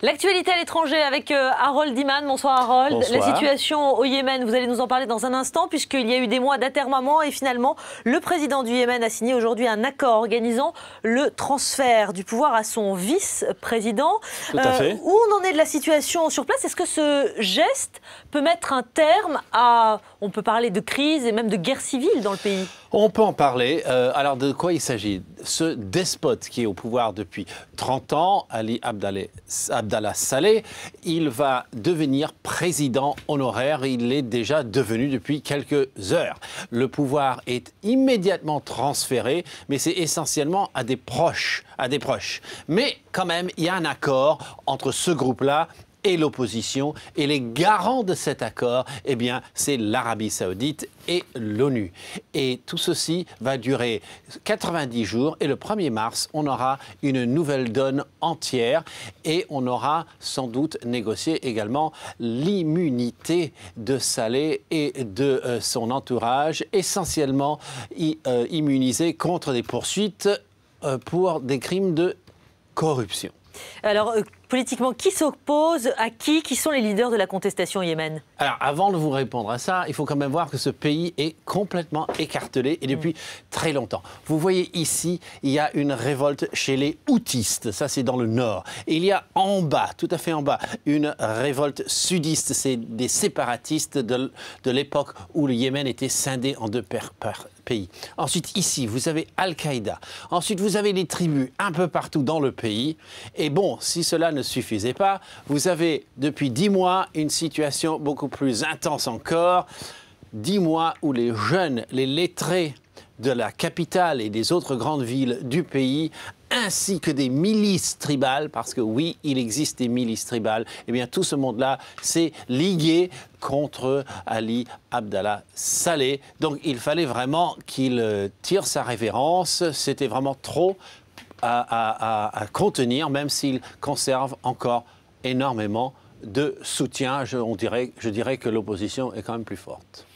L'actualité à l'étranger avec Harold Iman. Bonsoir Harold. Bonsoir. La situation au Yémen, vous allez nous en parler dans un instant puisqu'il y a eu des mois d'atermoiement et finalement le président du Yémen a signé aujourd'hui un accord organisant le transfert du pouvoir à son vice-président. Tout à fait. Où on en est de la situation sur place? Est-ce que ce geste peut mettre un terme à, on peut parler de crise et même de guerre civile dans le pays? On peut en parler. Alors, de quoi il s'agit? Ce despote qui est au pouvoir depuis 30 ans, Ali Abdallah Saleh, il va devenir président honoraire. Il l'est déjà devenu depuis quelques heures. Le pouvoir est immédiatement transféré, mais c'est essentiellement à des proches. Mais quand même, il y a un accord entre ce groupe-là et l'opposition. Et les garants de cet accord, eh bien, c'est l'Arabie Saoudite et l'ONU. Et tout ceci va durer 90 jours. Et le 1er mars, on aura une nouvelle donne entière. Et on aura sans doute négocié également l'immunité de Saleh et de son entourage, essentiellement immunisés contre des poursuites pour des crimes de corruption. Alors, politiquement, qui s'oppose à qui? Qui sont les leaders de la contestation au Yémen? Alors, avant de vous répondre à ça, il faut quand même voir que ce pays est complètement écartelé et depuis très longtemps. Vous voyez ici, il y a une révolte chez les Houthis, ça c'est dans le nord. Et il y a en bas, tout à fait en bas, une révolte sudiste, c'est des séparatistes de l'époque où le Yémen était scindé en deux pays. Ensuite, ici, vous avez Al-Qaïda. Ensuite, vous avez les tribus un peu partout dans le pays. Et bon, si cela ne suffisait pas, vous avez depuis 10 mois une situation beaucoup plus intense encore. 10 mois où les jeunes, les lettrés de la capitale et des autres grandes villes du pays, ainsi que des milices tribales, parce que oui, il existe des milices tribales, eh bien tout ce monde-là s'est ligué contre Ali Abdallah Saleh. Donc il fallait vraiment qu'il tire sa révérence. C'était vraiment trop à contenir, même s'il conserve encore énormément de soutien. Je dirais que l'opposition est quand même plus forte.